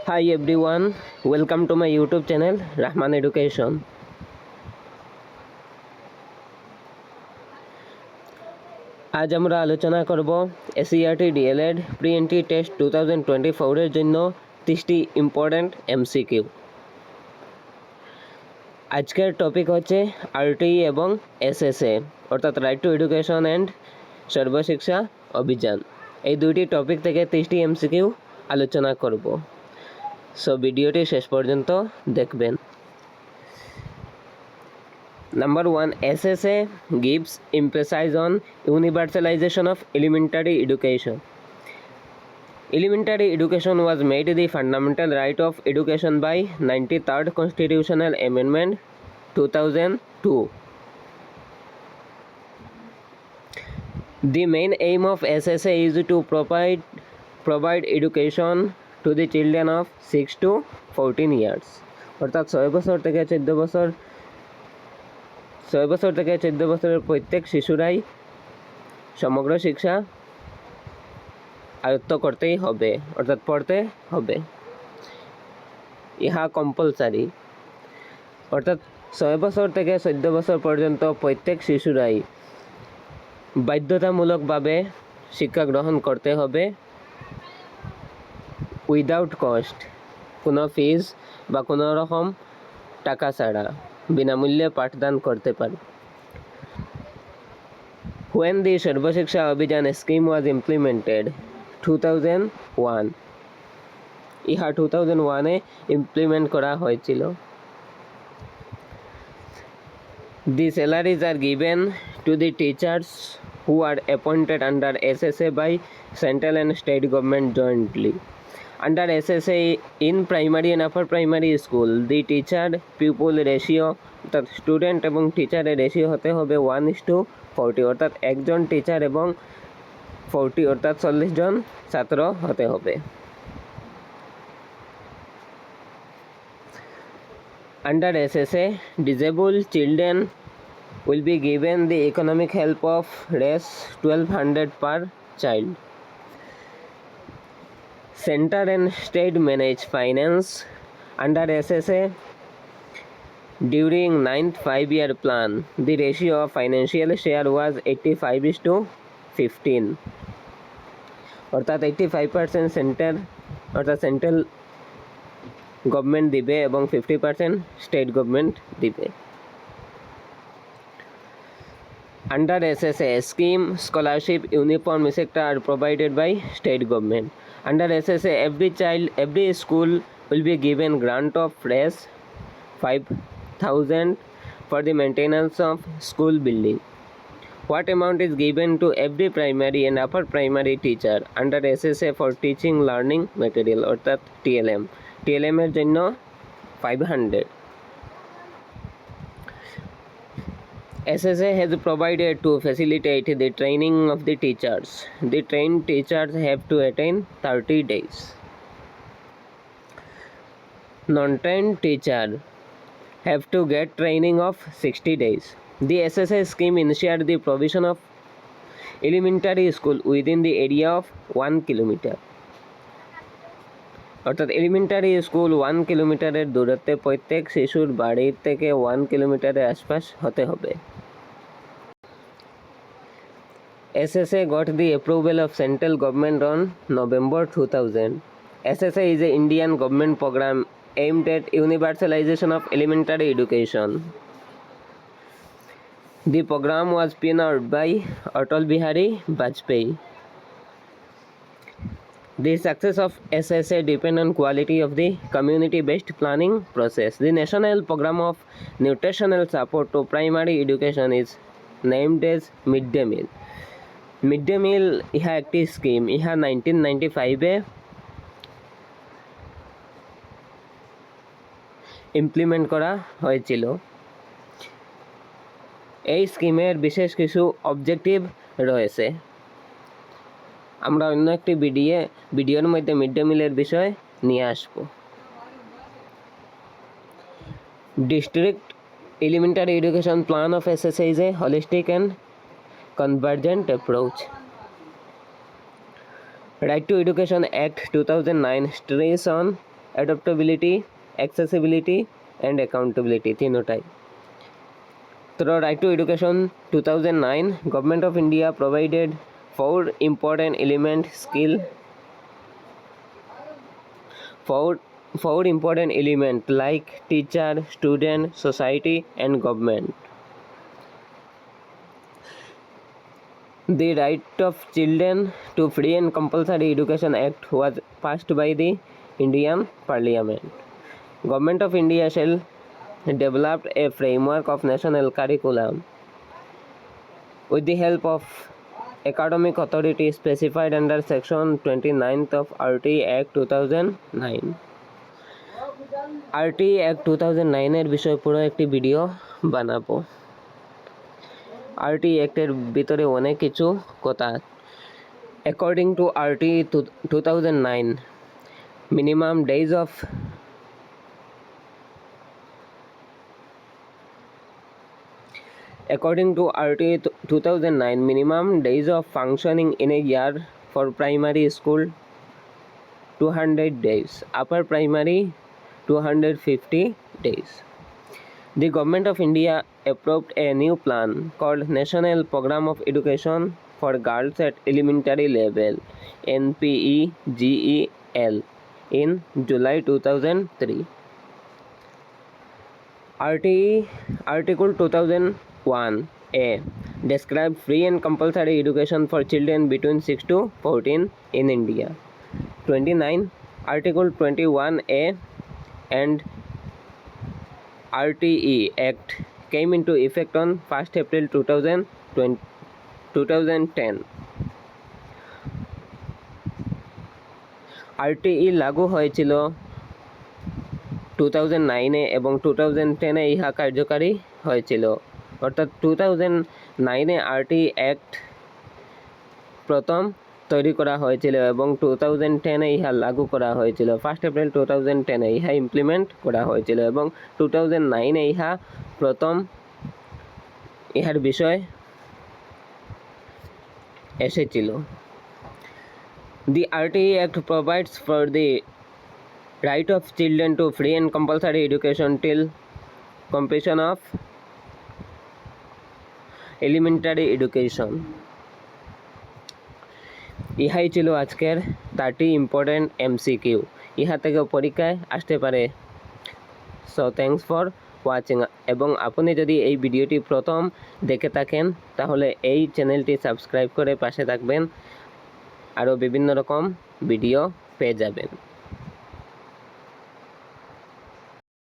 Hi everyone, welcome to my YouTube channel Rahman Education. আজ আমরা আলোচনা করব এসইআরটি ডিএলএড প্রি এন্ট্রি টেস্ট 2024 এর জন্য 30টি ইম্পর্ট্যান্ট এমসিকিউ। আজকের টপিক হচ্ছে আরটিই এবং এসএসএ অর্থাৎ right to education and Sarva Shiksha Abhiyan. এই দুইটি টপিক থেকে 30টি এমসিকিউ আলোচনা করব। সো ভিডিওটি শেষ পর্যন্ত দেখবেন। Number 1, SSA gives emphasis on universalization of elementary education. Elementary education was made the fundamental right of education by 93rd Constitutional Amendment 2002. The main aim of SSA is to provide education to the children of 6 to 14 years. অর্থাৎ 6 বছর থেকে 14 বছরের প্রত্যেক শিশুরাই সমগ্র শিক্ষা আয়ত্ত করতেই হবে, অর্থাৎ পড়তে হবে। ইহা কম্পালসারি, অর্থাৎ 6 বছর থেকে 14 বছর পর্যন্ত প্রত্যেক শিশুরাই বাধ্যতামূলকভাবে শিক্ষা গ্রহণ করতে হবে উইদাউট কস্ট, কোনো ফিজ বা কোনো রকম টাকা ছাড়া বিনামূল্যে পাঠদান করতে পারে। When the Sarva Shiksha Abhiyan scheme was implemented 2001, ইহা 2001-এ ইমপ্লিমেন্ট করা হয়েছিল। The salaries are given to the teachers who are appointed under SSA by central and state government jointly. Under SSA in primary and upper primary school, the teacher pupil ratio অর্থাৎ student এবং টিচারের ratio হতে হবে 1:40, অর্থাৎ একজন teacher এবং 40 অর্থাৎ 40 জন ছাত্র হতে হবে। Under SSA, disabled children will be given the economic help of Rs 1200 per child. Center and state manage finance under SSA. During 9th 5-year plan, the ratio of financial share was 85:15, অর্থাৎ 85% central government দিবে এবং 50% state government দিবে। Under SSA scheme, scholarship, uniform, etc. are provided by state government. Under SSA, every school will be given grant of Rs 5,000 for the maintenance of school building. What amount is given to every primary and upper primary teacher under SSA for teaching learning material অর্থাৎ TLM এর জন্য 500। SSA has provided to facilitate the training of the teachers. The trained teachers have to attain 30 days. Non-trained teacher have to get training of 60 days. The SSA scheme ensured the provision of elementary school within the area of 1 kilometer. অর্থাৎ elementary school 1 কিলোমিটারের দূরত্বে প্রত্যেক শিশুর বাড়ির থেকে 1 কিলোমিটারের আশপাশ হতে হবে। SSA got the approval of central government on November 2000. SSA is an Indian government program aimed at universalization of elementary education. The program was pioneered by Atal Bihari Vajpayee. The success of SSA depends on quality of the community-based planning process. The national program of nutritional support to primary education is named as Mid-Day Meal. Mid-Day Meal ইহা একটি scheme, ইহা 1995-এ implement করা হয়েছিল। এই স্কিমের বিশেষ কিছু objective রয়েছে। আমরা অন্য একটি ভিডিওর মধ্যে মিড ডে মিলের বিষয় নিয়ে আসব। District elementary education plan of SSA is a holistic and convergent approach. Right to Education Act 2009 stress on adaptability, accessibility and accountability তিনোটাই। তো right to education 2009, Government of India provided four important like teacher, student, society and government. The Right of Children to Free and Compulsory Education Act was passed by the Indian Parliament. Government of India shall develop a framework of national curriculum with the help of academic authority specified under section 29th of RT Act 2009. RT Act 2009 এর বিষয়ে পুরো একটি video বানাবো। RT অ্যাক্টের ভিতরে অনেক কিছু কথা। According to RT 2009, minimum days of According to RT 2009, minimum days of functioning in a year for primary school 200 days, upper primary 250 days. The Government of India approved a new plan called National Program of Education for Girls at Elementary Level NPEGEL in July 2003. Article 2001A describes free and compulsory education for children between 6 to 14 in India. 29. Article 21A and RTE Act came into effect on 1st April 2010. RTE লাগু হয়েছিল 2009-এ এবং 2010-এ ইহা কার্যকারী হয়েছিল। অর্থাৎ 2009-এ RTE act প্রথম তৈরি করা হয়েছিল এবং 2010-এ ইহা লাগু করা হয়েছিল। 1st April 2010-এ ইহা ইমপ্লিমেন্ট করা হয়েছিল এবং 2009-এ ইহা প্রথম ইহার বিষয় এসেছিল। The RTE Act provides for the right of children to free and compulsory education till completion of elementary education. ইহাই ছিল আজকের 30 ইম্পর্টেন্ট MCQ। ইহা থেকে পরীক্ষায় আসতে পারে। So thanks for watching. এবং আপনি যদি এই ভিডিওটি প্রথম দেখে থাকেন তাহলে এই চ্যানেলটি সাবস্ক্রাইব করে পাশে থাকবেন, আরও বিভিন্ন রকম ভিডিও পেয়ে যাবেন।